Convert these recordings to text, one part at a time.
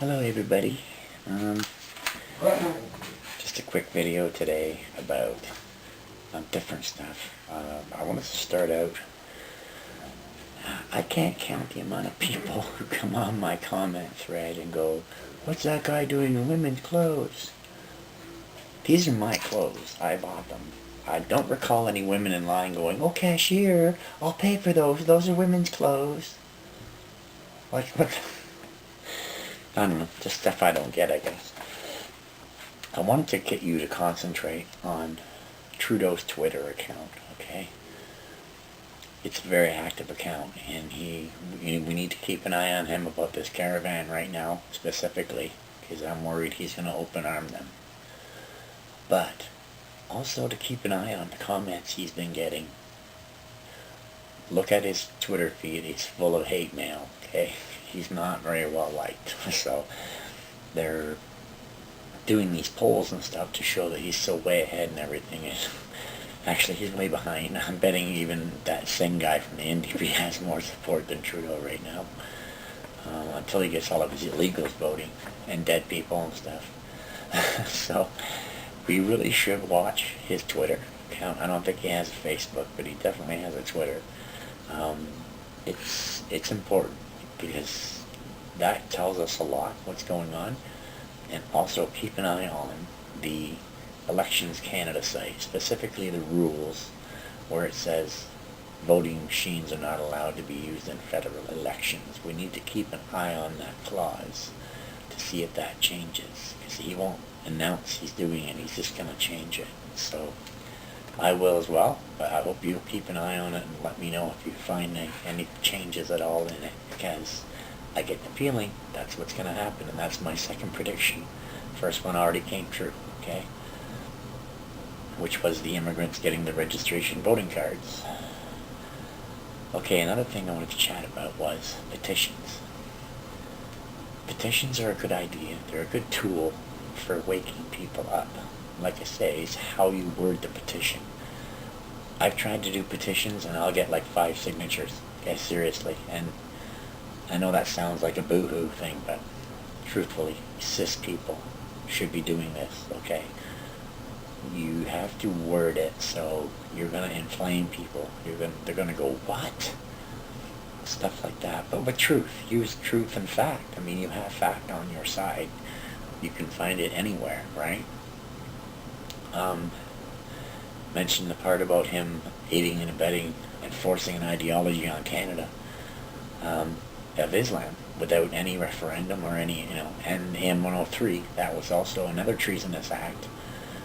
Hello everybody. Just a quick video today about different stuff. I wanted to start out. I can't count the amount of people who come on my comment thread and go, "What's that guy doing in women's clothes?" These are my clothes. I bought them. I don't recall any women in line going, "Oh, cashier, I'll pay for those. Those are women's clothes." Like, what? I don't know, just stuff I don't get, I guess. I wanted to get you to concentrate on Trudeau's Twitter account, okay? It's a very active account, and we need to keep an eye on him about this caravan right now, specifically, because I'm worried he's going to open arm them. But also to keep an eye on the comments he's been getting. Look at his Twitter feed, it's full of hate mail, okay? He's not very well liked, so they're doing these polls and stuff to show that he's so way ahead and everything. And actually, he's way behind. I'm betting even that Singh guy from the NDP has more support than Trudeau right now, until he gets all of his illegals voting and dead people and stuff. So we really should watch his Twitter account. I don't think he has a Facebook, but he definitely has a Twitter. It's important, because that tells us a lot what's going on. And also keep an eye on the Elections Canada site, specifically the rules where it says voting machines are not allowed to be used in federal elections. We need to keep an eye on that clause to see if that changes, because he won't announce he's doing it, he's just going to change it. So I will as well, but I hope you'll keep an eye on it and let me know if you find any changes at all in it, because I get the feeling that's what's going to happen, and that's my second prediction. First one already came true, okay? Which was the immigrants getting the registration voting cards. Okay, another thing I wanted to chat about was petitions. Petitions are a good idea. They're a good tool for waking people up. Like I say, it's how you word the petition. I've tried to do petitions and I'll get like 5 signatures. Okay, seriously. And I know that sounds like a boo-hoo thing, but truthfully, cis people should be doing this, okay? You have to word it so you're going to inflame people. They're going to go, "What?" Stuff like that. But with truth, use truth and fact. I mean, you have fact on your side. You can find it anywhere, right? Mentioned the part about him aiding and abetting and forcing an ideology on Canada of Islam without any referendum or any, and AM 103, that was also another treasonous act.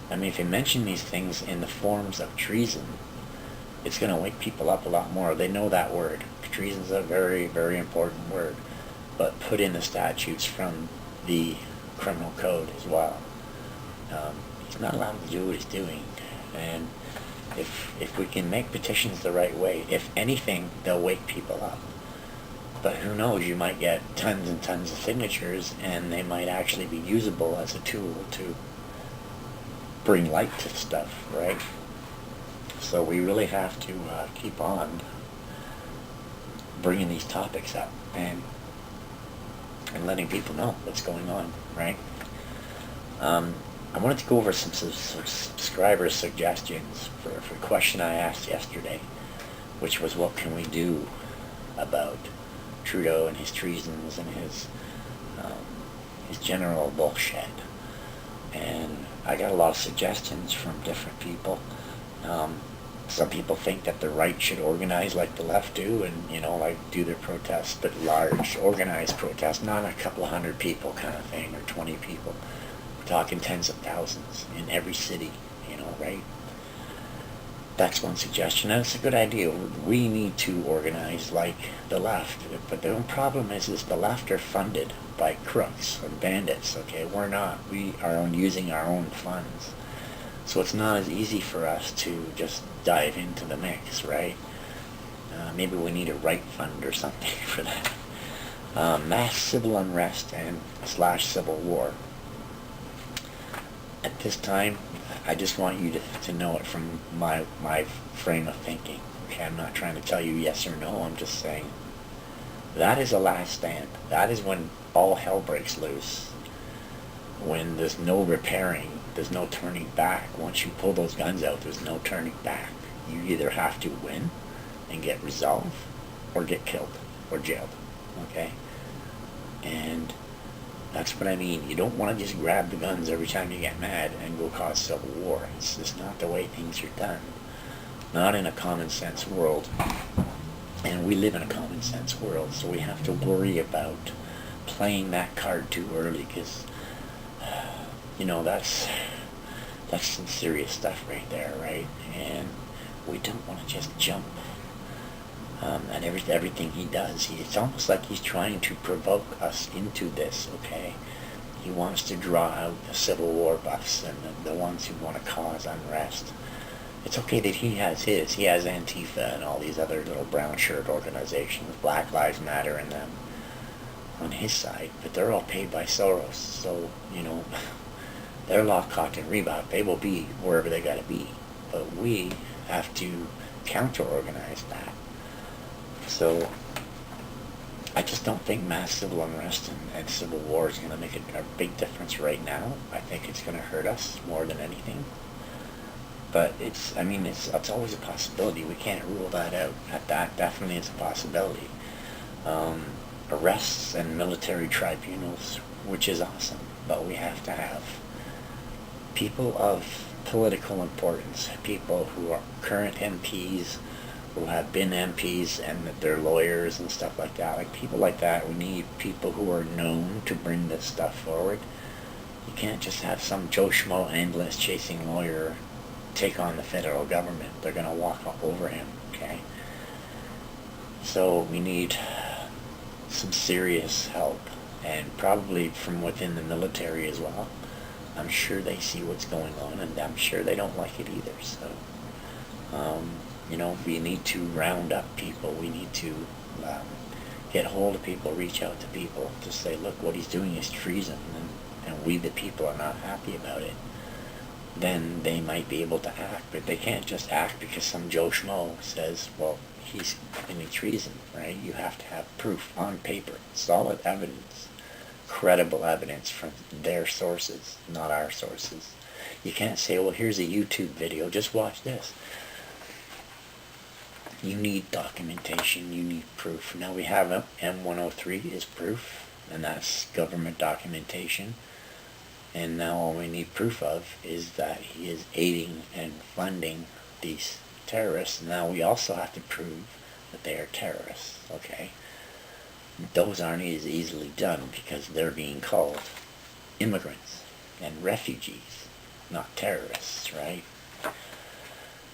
I mean, if you mention these things in the forms of treason, it's going to wake people up a lot more. They know that word. Treason is a very, very important word, but put in the statutes from the criminal code as well. He's not allowed to do what he's doing, and if we can make petitions the right way, if anything, they'll wake people up. But who knows, you might get tons and tons of signatures, and they might actually be usable as a tool to bring light to stuff, right? So we really have to keep on bringing these topics up and letting people know what's going on, right? I wanted to go over some subscriber suggestions for a question I asked yesterday, which was, what can we do about Trudeau and his treasons and his general bullshit? And I got a lot of suggestions from different people. Some people think that the right should organize like the left do, and like do their protests, but large, organized protests, not a couple of hundred people kind of thing, or 20 people. We're talking tens of thousands in every city, right? That's one suggestion, and it's a good idea. We need to organize like the left, but the problem is the left are funded by crooks and bandits, okay? We're not. We are using our own funds. So it's not as easy for us to just dive into the mix, right? Maybe we need a right fund or something for that. Mass civil unrest and / civil war. At this time, I just want you to know it from my frame of thinking. Okay, I'm not trying to tell you yes or no. I'm just saying That is a last stand. That is when all hell breaks loose. When there's no repairing, there's no turning back. Once you pull those guns out, there's no turning back. You either have to win and get resolved, or get killed, or jailed, okay? And that's what I mean. You don't want to just grab the guns every time you get mad and go cause civil war. It's just not the way things are done. Not in a common sense world. And we live in a common sense world, so we have to worry about playing that card too early, because that's some serious stuff right there, right? And we don't want to just jump at everything he does. It's almost like he's trying to provoke us into this, okay? He wants to draw out the Civil War buffs and the ones who want to cause unrest. It's okay that he has his. He has Antifa and all these other little brown shirt organizations, Black Lives Matter and them, on his side, but they're all paid by Soros, so, they're locked, cocked, and reebok. They will be wherever they gotta be. But we have to counter-organize that. So, I just don't think mass civil unrest and civil war is going to make a big difference right now. I think it's going to hurt us more than anything. But it's always a possibility. We can't rule that out. That definitely is a possibility. Arrests and military tribunals, which is awesome, but we have to have people of political importance, people who are current MPs, who have been MPs, and that they're lawyers and stuff like that. Like people like that, we need people who are known to bring this stuff forward. You can't just have some Joe Schmo endless chasing lawyer take on the federal government. They're going to walk all over him, okay? So we need some serious help, and probably from within the military as well. I'm sure they see what's going on, and I'm sure they don't like it either. So, we need to round up people. We need to get hold of people, reach out to people to say, look, what he's doing is treason, and we the people are not happy about it. Then they might be able to act, but they can't just act because some Joe Schmo says, well, he's committing treason, right? You have to have proof on paper, solid evidence, credible evidence from their sources, not our sources. You can't say, well, here's a YouTube video, just watch this. You need documentation, you need proof. Now we have M103 is proof, and that's government documentation. And now all we need proof of is that he is aiding and funding these terrorists. Now we also have to prove that they are terrorists, okay? Those aren't as easily done because they're being called immigrants and refugees, not terrorists, right?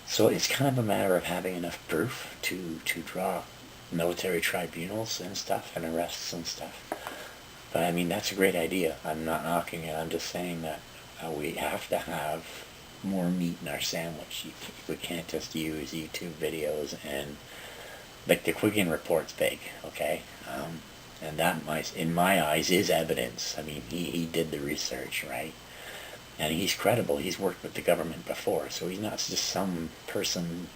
So it's kind of a matter of having enough proof to draw military tribunals and stuff and arrests and stuff. But that's a great idea. I'm not knocking it. I'm just saying that we have to have more meat in our sandwich. We can't just use YouTube videos and, like, the Quiggin report's big, okay? And that, in my eyes, is evidence. He did the research, right? And he's credible. He's worked with the government before, so he's not just some person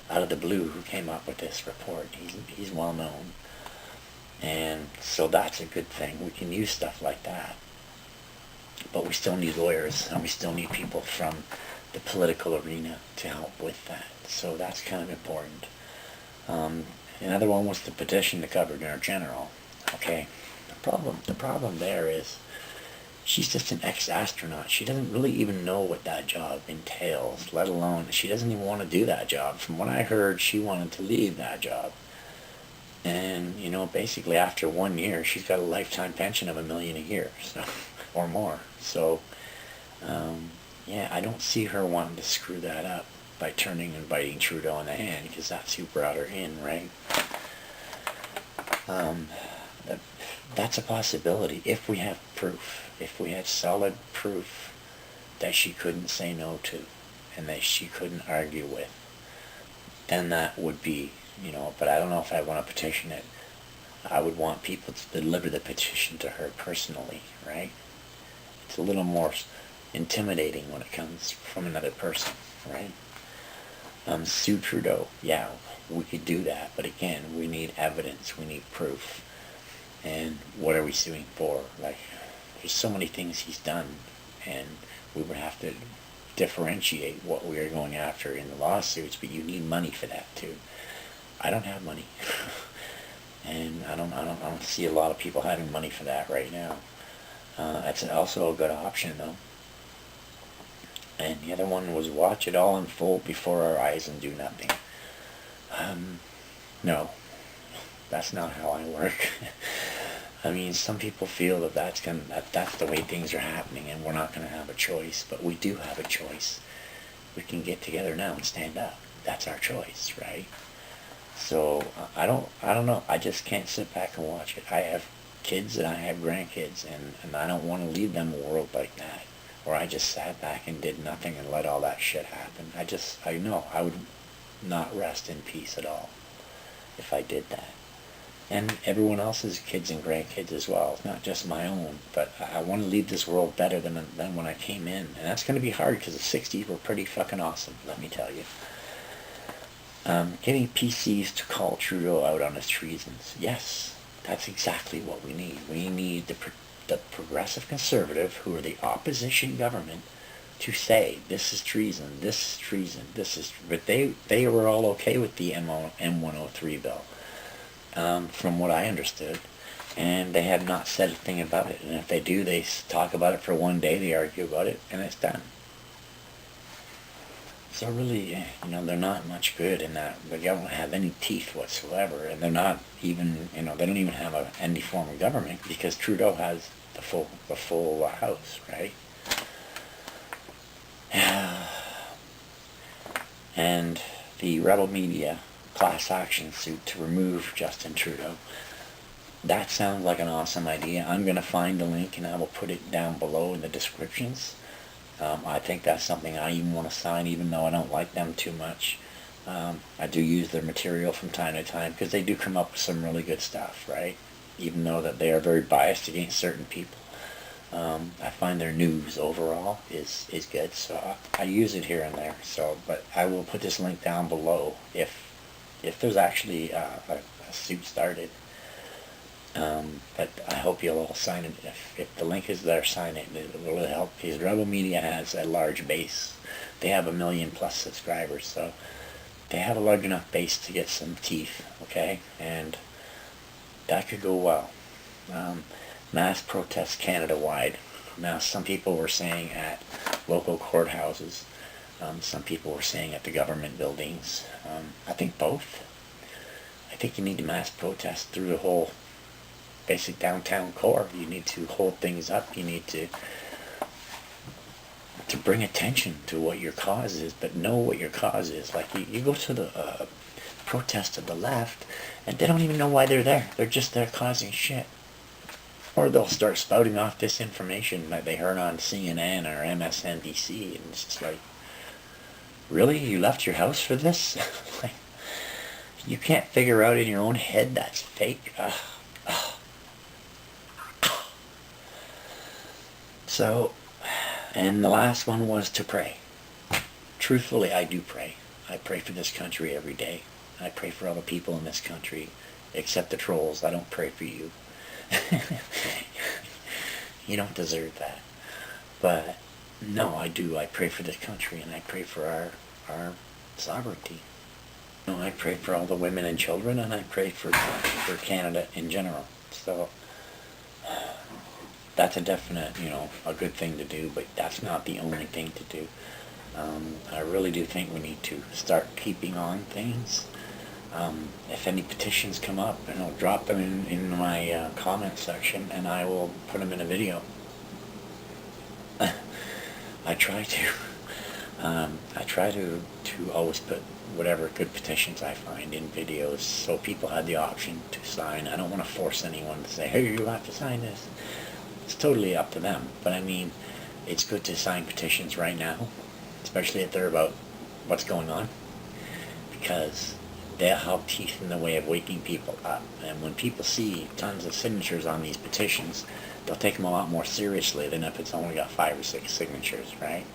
out of the blue who came up with this report. He's well known. And so that's a good thing. We can use stuff like that. But we still need lawyers, and we still need people from the political arena to help with that. So that's kind of important. Another one was the petition to Governor General. Okay, the problem there is she's just an ex-astronaut. She doesn't really even know what that job entails, let alone she doesn't even want to do that job. From what I heard, she wanted to leave that job. And, basically after 1 year, she's got a lifetime pension of $1 million a year, so, or more. So, I don't see her wanting to screw that up by turning and biting Trudeau in the hand, because that's who brought her in, right? That's a possibility if we have proof, if we had solid proof that she couldn't say no to and that she couldn't argue with. Then that would be, but I don't know if I want to petition it. I would want people to deliver the petition to her personally, right? It's a little more intimidating when it comes from another person, right? Sue Trudeau, yeah, we could do that, but again, we need evidence, we need proof. And what are we suing for? Like, there's so many things he's done, and we would have to differentiate what we are going after in the lawsuits, but you need money for that too. I don't have money. And I don't see a lot of people having money for that right now. That's also a good option though. And the other one was watch it all unfold before our eyes and do nothing. No, that's not how I work. I mean, some people feel that that's the way things are happening, and we're not gonna have a choice. But we do have a choice. We can get together now and stand up. That's our choice, right? So I don't know. I just can't sit back and watch it. I have kids and I have grandkids, and I don't want to leave them a world like that, where I just sat back and did nothing and let all that shit happen. I know I would not rest in peace at all if I did that. And everyone else's kids and grandkids as well. It's not just my own, but I want to leave this world better than when I came in. And that's going to be hard because the 60s were pretty fucking awesome, let me tell you. Getting PCs to call Trudeau out on his treasons. Yes, that's exactly what we need. We need the progressive conservative, who are the opposition government, to say this is treason, this is treason, this is... But they were all okay with the M103 bill, from what I understood. And they have not said a thing about it. And if they do, they talk about it for one day, they argue about it, and it's done. So really, they're not much good in that. They don't have any teeth whatsoever, and they're not even, they don't even have any form of government, because Trudeau has the full house, right? And the rebel media class action suit to remove Justin Trudeau. That sounds like an awesome idea. I'm going to find the link and I will put it down below in the descriptions. I think that's something I even want to sign, even though I don't like them too much. I do use their material from time to time, because they do come up with some really good stuff, right? Even though that they are very biased against certain people. I find their news overall is good, so I use it here and there. But I will put this link down below if there's actually a suit started. But I hope you'll all sign it. If the link is there, sign it. It will really help, because Rebel Media has a large base. They have 1 million plus subscribers, so they have a large enough base to get some teeth, okay? And that could go well. Mass protests Canada-wide. Now, some people were saying at local courthouses. Some people were saying at the government buildings. I think both. I think you need to mass protest through the whole basic downtown core. You need to hold things up. You need to bring attention to what your cause is, but know what your cause is. Like, you go to the protest of the left, and they don't even know why they're there. They're just there causing shit. Or they'll start spouting off this information that they heard on CNN or MSNBC, and it's just like, really? You left your house for this? Like, you can't figure out in your own head that's fake? So, and the last one was to pray. Truthfully, I do pray. I pray for this country every day. I pray for all the people in this country, except the trolls. I don't pray for you. You don't deserve that. But no, I do. I pray for this country, and I pray for our sovereignty. No, I pray for all the women and children, and I pray for Canada in general. So that's a definite, a good thing to do, but that's not the only thing to do. I really do think we need to start keeping on things. If any petitions come up, I'll drop them in my comment section, and I will put them in a video. I try to always put whatever good petitions I find in videos, so people have the option to sign. I don't want to force anyone to say, hey, you have to sign this. It's totally up to them. But I mean, it's good to sign petitions right now, especially if they're about what's going on, because they'll have teeth in the way of waking people up. And when people see tons of signatures on these petitions, they'll take them a lot more seriously than if it's only got 5 or 6 signatures, right?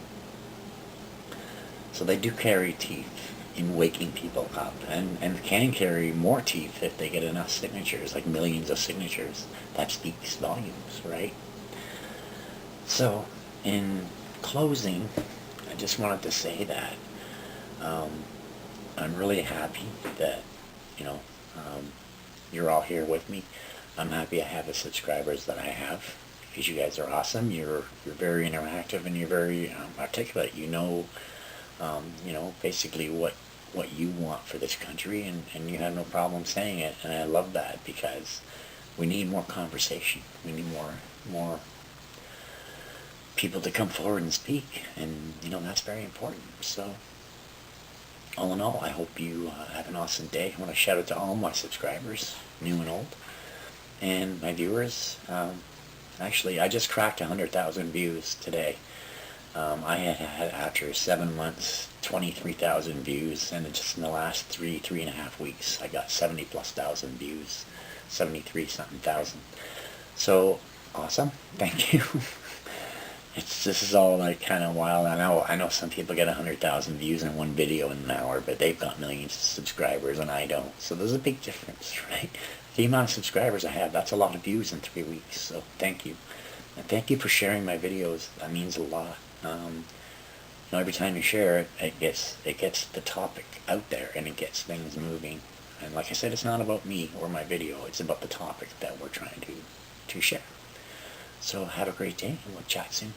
So they do carry teeth. in waking people up, and can carry more teeth if they get enough signatures, like millions of signatures. That speaks volumes, right? So, in closing, I just wanted to say that um, I'm really happy that, you know, um, you're all here with me. I'm happy I have the subscribers that I have, because you guys are awesome. You're very interactive, and you're very articulate. You know, basically what you want for this country, and you have no problem saying it. And I love that, because we need more conversation. We need more people to come forward and speak, and you know, that's very important. So all in all, I hope you have an awesome day. I want to shout out to all my subscribers, new and old, and my viewers. Actually, I just cracked 100,000 views today. I had after 7 months, 23,000 views, and just in the last three and a half weeks, I got 70 plus thousand views, 73 something thousand. So awesome! Thank you. This is all like kind of wild. I know some people get 100,000 views in one video in an hour, but they've got millions of subscribers and I don't. So there's a big difference, right? The amount of subscribers I have, that's a lot of views in 3 weeks. So thank you, and thank you for sharing my videos. That means a lot. You know, every time you share it, it gets the topic out there, and it gets things moving. And like I said, it's not about me or my video. It's about the topic that we're trying to share. So have a great day, and we'll chat soon.